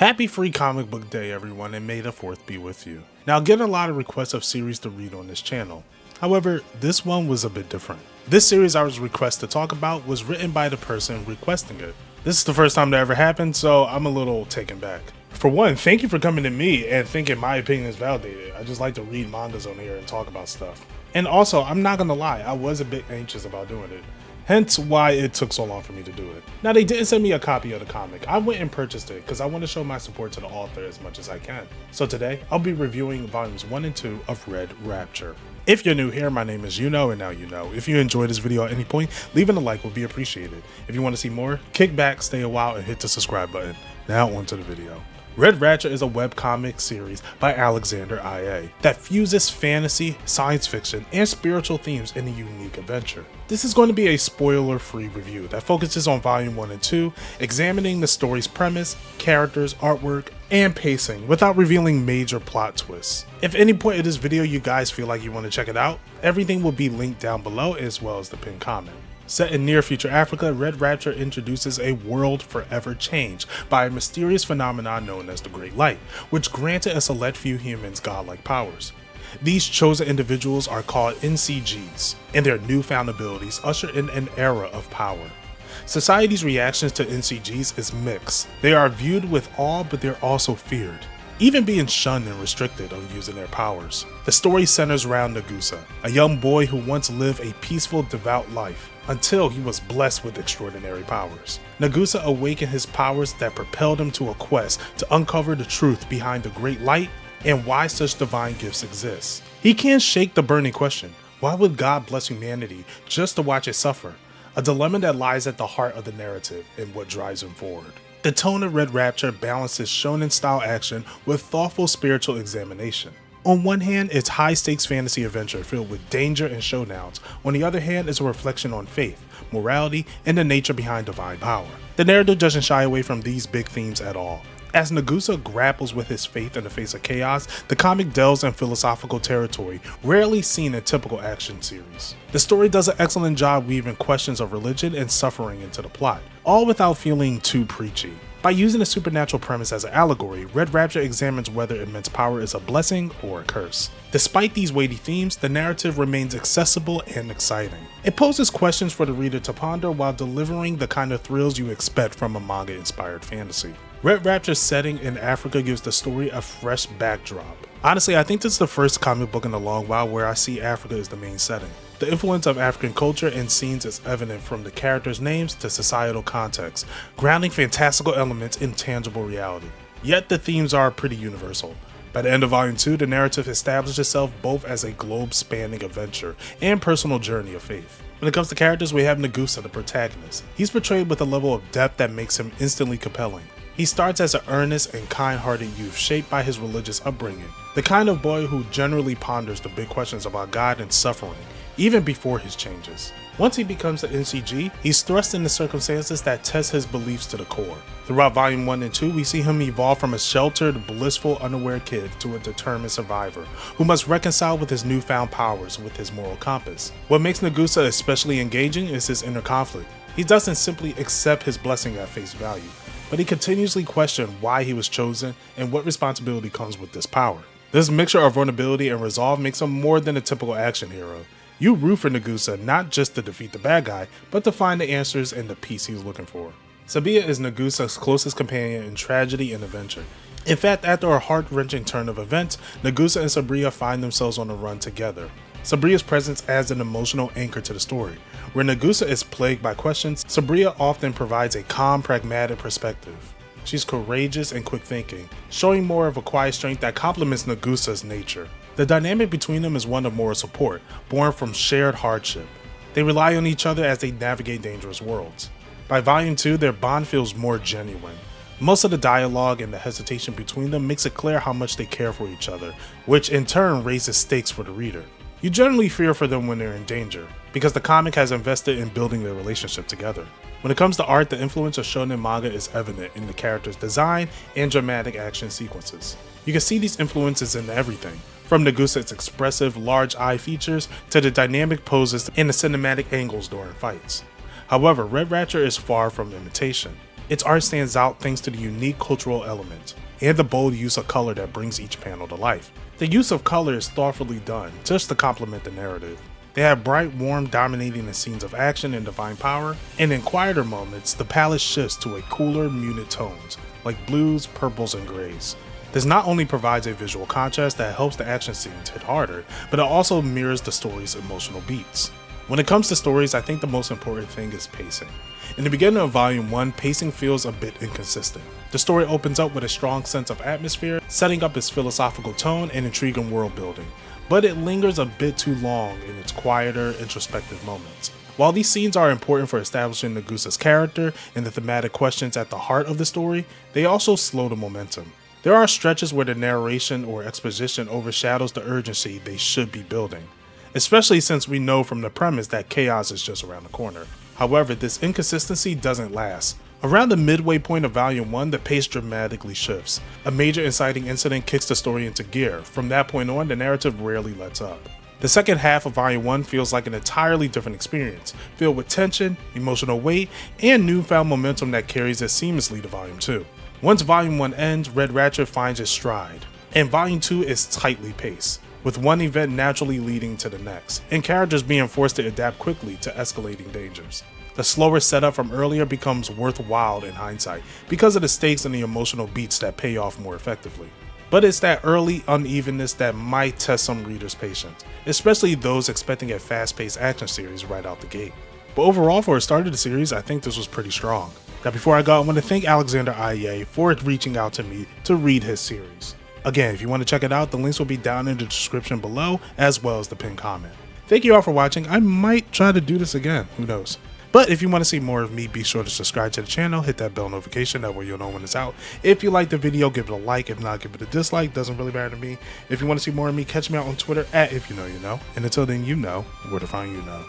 Happy Free Comic Book Day, everyone, and may the 4th be with you. Now, I get a lot of requests of series to read on this channel. However, this one was a bit different. This series I was requested to talk about was written by the person requesting it. This is the first time that ever happened, so I'm a little taken back. For one, thank you for coming to me and thinking my opinion is validated. I just like to read mangas on here and talk about stuff. And also, I'm not gonna lie, I was a bit anxious about doing it. Hence why it took so long for me to do it. Now, they didn't send me a copy of the comic. I went and purchased it because I want to show my support to the author as much as I can. So today, I'll be reviewing volumes 1 and 2 of Red Rapture. If you're new here, my name is Yuno, and now you know. If you enjoyed this video at any point, leaving a like would be appreciated. If you want to see more, kick back, stay a while, and hit the subscribe button. Now onto the video. Red Rapture is a webcomic series by Alexander IA that fuses fantasy, science fiction, and spiritual themes in a unique adventure. This is going to be a spoiler-free review that focuses on Volume 1 and 2, examining the story's premise, characters, artwork, and pacing without revealing major plot twists. If at any point in this video you guys feel like you want to check it out, everything will be linked down below as well as the pinned comment. Set in near future Africa, Red Rapture introduces a world forever changed by a mysterious phenomenon known as the Great Light, which granted a select few humans godlike powers. These chosen individuals are called NCGs, and their newfound abilities usher in an era of power. Society's reactions to NCGs is mixed. They are viewed with awe, but they're also feared, even being shunned and restricted on using their powers. The story centers around Nagusa, a young boy who once lived a peaceful, devout life, until he was blessed with extraordinary powers. Nagusa awakened his powers that propelled him to a quest to uncover the truth behind the Great Light and why such divine gifts exist. He can't shake the burning question, why would God bless humanity just to watch it suffer? A dilemma that lies at the heart of the narrative and what drives him forward. The tone of Red Rapture balances shonen-style action with thoughtful spiritual examination. On one hand, it's high-stakes fantasy adventure filled with danger and showdowns. On the other hand, it's a reflection on faith, morality, and the nature behind divine power. The narrative doesn't shy away from these big themes at all. As Nagusa grapples with his faith in the face of chaos, the comic delves in philosophical territory rarely seen in typical action series. The story does an excellent job weaving questions of religion and suffering into the plot, all without feeling too preachy. By using a supernatural premise as an allegory, Red Rapture examines whether immense power is a blessing or a curse. Despite these weighty themes, the narrative remains accessible and exciting. It poses questions for the reader to ponder while delivering the kind of thrills you expect from a manga-inspired fantasy. Red Rapture's setting in Africa gives the story a fresh backdrop. Honestly, I think this is the first comic book in a long while where I see Africa as the main setting. The influence of African culture and scenes is evident from the characters' names to societal context, grounding fantastical elements in tangible reality. Yet the themes are pretty universal. By the end of Volume 2, the narrative establishes itself both as a globe-spanning adventure and personal journey of faith. When it comes to characters, we have Nagusa, the protagonist. He's portrayed with a level of depth that makes him instantly compelling. He starts as an earnest and kind-hearted youth shaped by his religious upbringing, the kind of boy who generally ponders the big questions about God and suffering, even before his changes. Once he becomes an NCG, he's thrust into circumstances that test his beliefs to the core. Throughout Volume 1 and 2, we see him evolve from a sheltered, blissful, unaware kid to a determined survivor, who must reconcile with his newfound powers with his moral compass. What makes Nagusa especially engaging is his inner conflict. He doesn't simply accept his blessing at face value, but he continuously questions why he was chosen and what responsibility comes with this power. This mixture of vulnerability and resolve makes him more than a typical action hero. You root for Nagusa not just to defeat the bad guy, but to find the answers and the peace he's looking for. Sabia is Nagusa's closest companion in tragedy and adventure. In fact, after a heart-wrenching turn of events, Nagusa and Sabria find themselves on the run together. Sabria's presence adds an emotional anchor to the story. Where Nagusa is plagued by questions, Sabria often provides a calm, pragmatic perspective. She's courageous and quick-thinking, showing more of a quiet strength that complements Nagusa's nature. The dynamic between them is one of moral support, born from shared hardship. They rely on each other as they navigate dangerous worlds. By Volume 2, their bond feels more genuine. Most of the dialogue and the hesitation between them makes it clear how much they care for each other, which in turn raises stakes for the reader. You generally fear for them when they're in danger, because the comic has invested in building their relationship together. When it comes to art, the influence of shonen manga is evident in the characters' design and dramatic action sequences. You can see these influences in everything, from Nagusa's expressive, large eye features to the dynamic poses and the cinematic angles during fights. However, Red Rapture is far from imitation. Its art stands out thanks to the unique cultural elements and the bold use of color that brings each panel to life. The use of color is thoughtfully done, just to complement the narrative. They have bright, warm, dominating the scenes of action and divine power, and in quieter moments, the palette shifts to a cooler, muted tones, like blues, purples, and grays. This not only provides a visual contrast that helps the action scenes hit harder, but it also mirrors the story's emotional beats. When it comes to stories, I think the most important thing is pacing. In the beginning of Volume 1, pacing feels a bit inconsistent. The story opens up with a strong sense of atmosphere, setting up its philosophical tone and intriguing world building, but it lingers a bit too long in its quieter, introspective moments. While these scenes are important for establishing Nagusa's character and the thematic questions at the heart of the story, they also slow the momentum. There are stretches where the narration or exposition overshadows the urgency they should be building, especially since we know from the premise that chaos is just around the corner. However, this inconsistency doesn't last. Around the midway point of Volume 1, the pace dramatically shifts. A major inciting incident kicks the story into gear. From that point on, the narrative rarely lets up. The second half of Volume 1 feels like an entirely different experience, filled with tension, emotional weight, and newfound momentum that carries it seamlessly to Volume 2. Once Volume 1 ends, Red Ratchet finds its stride, and Volume 2 is tightly paced, with one event naturally leading to the next, and characters being forced to adapt quickly to escalating dangers. The slower setup from earlier becomes worthwhile in hindsight because of the stakes and the emotional beats that pay off more effectively. But it's that early unevenness that might test some readers' patience, especially those expecting a fast-paced action series right out the gate. But overall, for a start of the series, I think this was pretty strong. Now before I go, I want to thank Alexander Aye for reaching out to me to read his series. Again, if you want to check it out, the links will be down in the description below, as well as the pinned comment. Thank you all for watching. I might try to do this again, who knows. But if you want to see more of me, be sure to subscribe to the channel, hit that bell notification, that way you'll know when it's out. If you like the video, give it a like. If not, give it a dislike, doesn't really matter to me. If you want to see more of me, catch me out on Twitter at If You Know You Know. And until then, you know where to find you know.